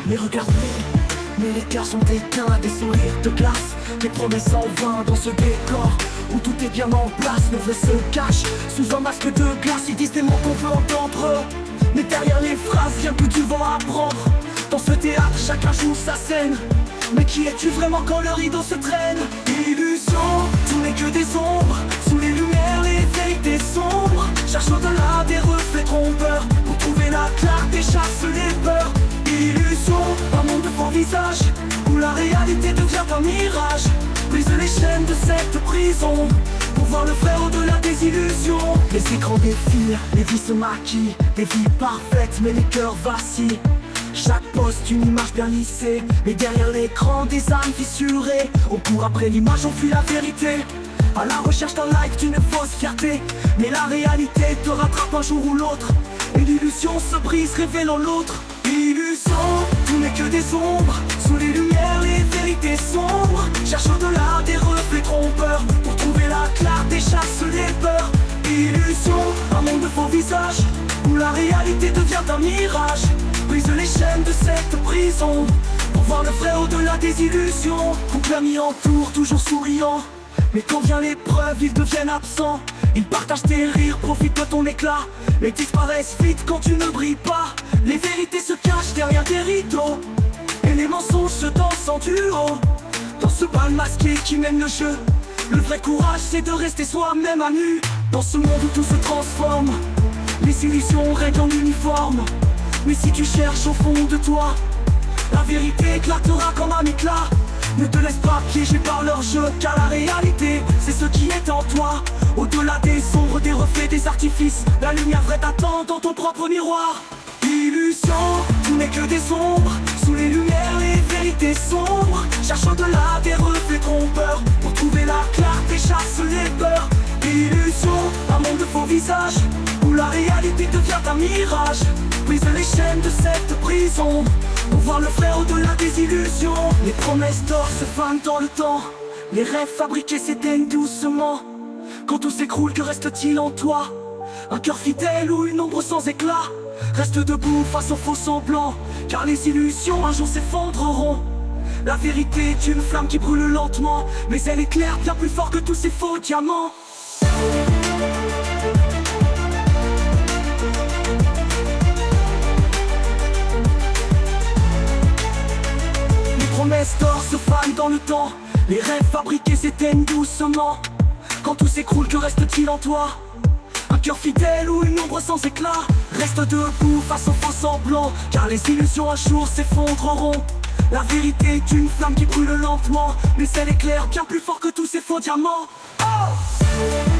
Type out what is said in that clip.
Les regards brillent, mais les cœurs sont éteints. Des sourires de glace, des promesses en vain. Dans ce décor où tout est bien en place, le vrai se cache sous un masque de glace. Ils disent des mots qu'on peut entendre, mais derrière les phrases, rien que du vent à apprendre. Dans ce théâtre, chacun joue sa scène. Mais qui es-tu vraiment quand le rideau se traîne? Illusion, tout n'est que des ombres. Sous les lumières, les vérités sombres. Cherche au-delà des reflets trompeurs. Pour trouver la clarté, chasse les peurs. Illusion, un monde de faux visages, où la réalité devient un mirage. Brise les chaînes de cette prison, pour voir le vrai au-delà des illusions. Les écrans défilent, les vies se maquillent. Des vies parfaites, mais les cœurs vacillent. Chaque poste une image bien lissée, mais derrière l'écran des âmes fissurées. On court après l'image, on fuit la vérité, à la recherche d'un like, d'une fausse fierté. Mais la réalité te rattrape un jour ou l'autre, et l'illusion se brise révélant l'autre. Illusion, tout n'est que des ombres. Sous les lumières, les vérités sombres. Cherche au-delà des reflets trompeurs, pour trouver la clarté, chasse les peurs. Illusion, un monde de faux visages, où la réalité devient un mirage. Brise les chaînes de cette prison, pour voir le vrai au-delà des illusions. Couple ami entoure, toujours souriant, mais quand vient l'épreuve, ils deviennent absents. Ils partagent tes rires, profitent de ton éclat, mais disparaissent vite quand tu ne brilles pas. Les vérités se cachent derrière des rideaux, et les mensonges se dansent en duo. Dans ce bal masqué qui mène le jeu, le vrai courage c'est de rester soi-même à nu. Dans ce monde où tout se transforme, les illusions règnent en uniforme. Mais si tu cherches au fond de toi, la vérité éclatera comme un éclat. Ne te laisse pas piéger par leur jeu, car la réalité, c'est ce qui est en toi. Au-delà des ombres, des reflets, des artifices, la lumière vraie t'attend dans ton propre miroir. Illusion, tout n'est que des ombres. Sous les lumières, les vérités sombres. Cherche au-delà des reflets trompeurs, pour trouver la clarté, chasse les peurs. Illusion, un monde de faux visages, où la réalité devient un mirage. Brise les chaînes de cette prison, pour voir le vrai au-delà des illusions. Les promesses d'or se fanent dans le temps, les rêves fabriqués s'éteignent doucement. Quand tout s'écroule, que reste-t-il en toi? Un cœur fidèle ou une ombre sans éclat? Reste debout face aux faux semblants, car les illusions un jour s'effondreront. La vérité est une flamme qui brûle lentement, mais elle éclaire bien plus fort que tous ces faux diamants. Les promesses d'or se fanent dans le temps, les rêves fabriqués s'éteignent doucement. Quand tout s'écroule, que reste-t-il en toi? Un cœur fidèle ou une ombre sans éclat? Reste debout face aux faux semblants, car les illusions un jour s'effondreront. La vérité est une flamme qui brûle lentement, mais elle éclaire bien plus fort que tous ces faux diamants. Oh!